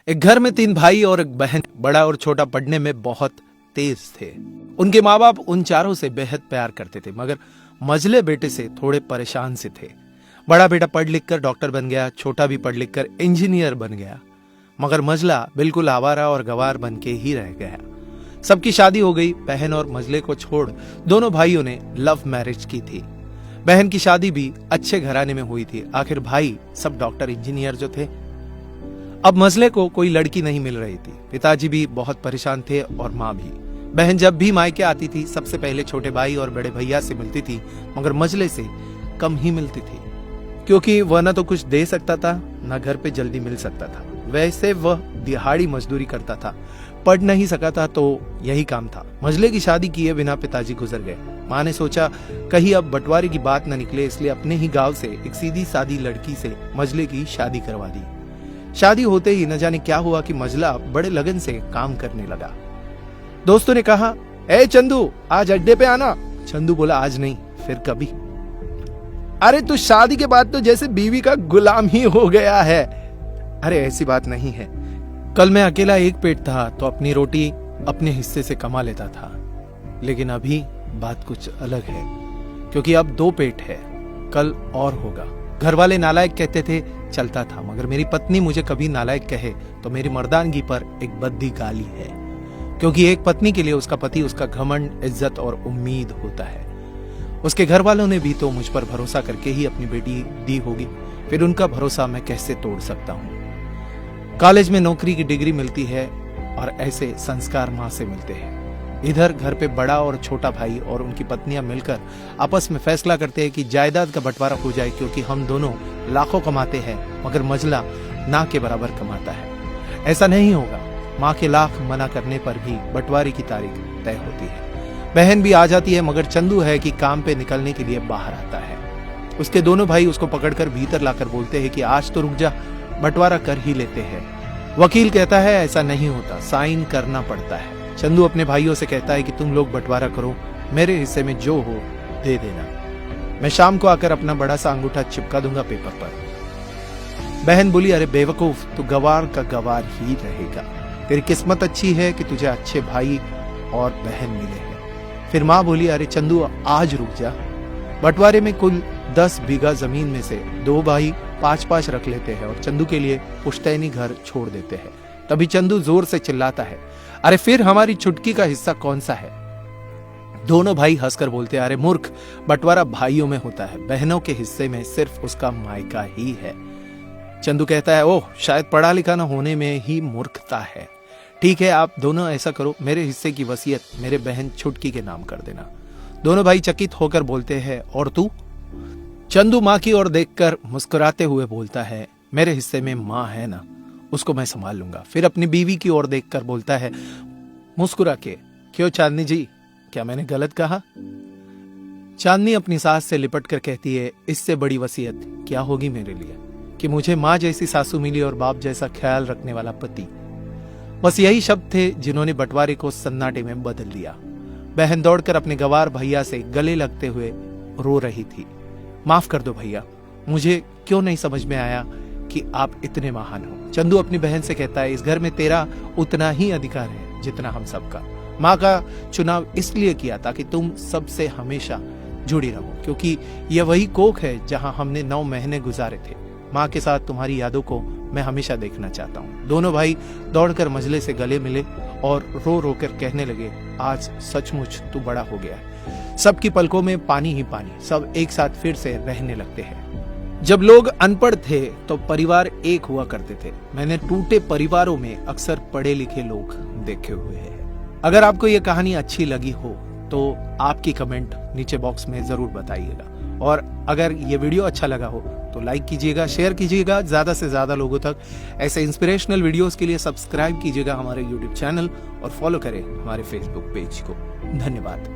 एक घर में 3 भाई और एक बहन। बड़ा और छोटा पढ़ने में बहुत तेज थे। उनके माँ बाप उन चारों से बेहद प्यार करते थे, मगर मझले बेटे से थोड़े परेशान से थे। बड़ा बेटा पढ़ लिख कर डॉक्टर बन गया, छोटा भी पढ़ लिख कर इंजीनियर बन गया, मगर मझला बिल्कुल आवारा और गवार बन के ही रह गया। सबकी शादी हो गई। बहन और मझले को छोड़ दोनों भाइयों ने लव मैरिज की थी। बहन की शादी भी अच्छे घराने में हुई थी। आखिर भाई सब डॉक्टर इंजीनियर जो थे। अब मझले को कोई लड़की नहीं मिल रही थी। पिताजी भी बहुत परेशान थे और माँ भी। बहन जब भी मायके आती थी सबसे पहले छोटे भाई और बड़े भैया से मिलती थी, मगर मझले से कम ही मिलती थी, क्योंकि वह न तो कुछ दे सकता था न घर पे जल्दी मिल सकता था। वैसे वह दिहाड़ी मजदूरी करता था, पढ़ नहीं सका था तो यही काम था। मझले की शादी किए बिना पिताजी गुजर गए। माँ ने सोचा कहीं अब बंटवारे की बात न निकले, इसलिए अपने ही गांव से एक सीधी सादी लड़की से मझले की शादी करवा दी। शादी होते ही न जाने क्या हुआ कि मझला बड़े लगन से काम करने लगा। दोस्तों ने कहा, ए चंदू आज अड्डे पे आना। चंदू बोला, आज नहीं, फिर कभी। अरे तू शादी के बाद तो जैसे बीवी का गुलाम ही हो गया है। अरे ऐसी बात नहीं है, कल मैं अकेला एक पेट था तो अपनी रोटी अपने हिस्से से कमा लेता था, लेकिन अभी बात कुछ अलग है, क्योंकि अब 2 पेट है, कल और होगा। घर वाले नालायक कहते थे, चलता था, मगर मेरी पत्नी मुझे कभी नालायक कहे तो मेरी मर्दानगी पर एक बद्दी गाली है, क्योंकि एक पत्नी के लिए उसका पति उसका घमंड, इज्जत और उम्मीद होता है। उसके घर वालों ने भी तो मुझ पर भरोसा करके ही अपनी बेटी दी होगी, फिर उनका भरोसा मैं कैसे तोड़ सकता हूँ। कॉलेज में नौकरी की डिग्री मिलती है और ऐसे संस्कार माँ से मिलते हैं। इधर घर पे बड़ा और छोटा भाई और उनकी पत्नियां मिलकर आपस में फैसला करते हैं कि जायदाद का बंटवारा हो जाए, क्योंकि हम दोनों लाखों कमाते हैं मगर मझला ना के बराबर कमाता है। ऐसा नहीं होगा। माँ के लाख मना करने पर भी बंटवारे की तारीख तय होती है। बहन भी आ जाती है, मगर चंदू है कि काम पे निकलने के लिए बाहर आता है। उसके दोनों भाई उसको पकड़कर भीतर लाकर बोलते हैं कि आज तो रुक जा, बंटवारा कर ही लेते हैं। वकील कहता है ऐसा नहीं होता, साइन करना पड़ता है। चंदू अपने भाइयों से कहता है कि तुम लोग बंटवारा करो, मेरे हिस्से में जो हो दे देना, मैं शाम को आकर अपना बड़ा सा अंगूठा चिपका दूंगा पेपर पर। बहन बोली, अरे बेवकूफ, तू गवार का गवार ही रहेगा। तेरी किस्मत अच्छी है कि तुझे अच्छे भाई और बहन मिले हैं। फिर माँ बोली, अरे चंदू आज रुक जा, बंटवारे में कुल 10 बीघा जमीन में से 2 भाई 5-5 रख लेते हैं और चंदू के लिए पुश्तैनी घर छोड़ देते हैं। तभी चंदू जोर से चिल्लाता है, अरे फिर हमारी चुटकी का हिस्सा कौन सा है? दोनों भाई हंसकर बोलते हैं, अरे मूर्ख, बंटवारा भाइयों में होता है, बहनों के हिस्से में सिर्फ उसका मायका ही है। चंदू कहता है, ओह, शायद पढ़ा लिखा न होने में ही मूर्खता है। ठीक है, आप दोनों ऐसा करो, मेरे हिस्से की वसीयत मेरे बहन छुटकी के नाम कर देना। दोनों भाई चकित होकर बोलते हैं, और तू? चंदू माँ की ओर देखकर मुस्कुराते हुए बोलता है, मेरे हिस्से में माँ है ना, उसको मैं संभाल लूंगा। फिर अपनी बीवी की ओर देखकर बोलता है मुस्कुरा के, क्यों चांदनी जी, क्या मैंने गलत कहा? चांदनी अपनी सास से लिपट कर कहती है, इससे बड़ी वसीयत क्या होगी मेरे लिए कि मुझे माँ जैसी सासू मिली और बाप जैसा ख्याल रखने वाला पति। बस यही शब्द थे जिन्होंने बंटवारे को सन्नाटे में बदल दिया। बहन दौड़कर अपने गवार भैया से गले लगते हुए रो रही थी, माफ कर दो भैया, मुझे क्यों नहीं समझ में आया कि आप इतने महान हो। चंदू अपनी बहन से कहता है, इस घर में तेरा उतना ही अधिकार है जितना हम सबका। माँ का चुनाव इसलिए किया ताकि तुम सबसे हमेशा जुड़ी रहो, क्योंकि यह वही कोख है जहां हमने 9 महीने गुजारे थे। माँ के साथ तुम्हारी यादों को मैं हमेशा देखना चाहता हूँ। दोनों भाई दौड़कर मझले से गले मिले और रो रो कर कहने लगे, आज सचमुच तू बड़ा हो गया है। सबकी पलकों में पानी ही पानी, सब एक साथ फिर से रहने लगते हैं। जब लोग अनपढ़ थे तो परिवार एक हुआ करते थे। मैंने टूटे परिवारों में अक्सर पढ़े लिखे लोग देखे हुए हैं। अगर आपको ये कहानी अच्छी लगी हो तो आपकी कमेंट नीचे बॉक्स में जरूर बताइएगा, और अगर ये वीडियो अच्छा लगा हो तो लाइक कीजिएगा, शेयर कीजिएगा ज्यादा से ज्यादा लोगों तक। ऐसे इंस्पिरेशनल वीडियोस के लिए सब्सक्राइब कीजिएगा हमारे YouTube चैनल और फॉलो करें हमारे Facebook पेज को। धन्यवाद।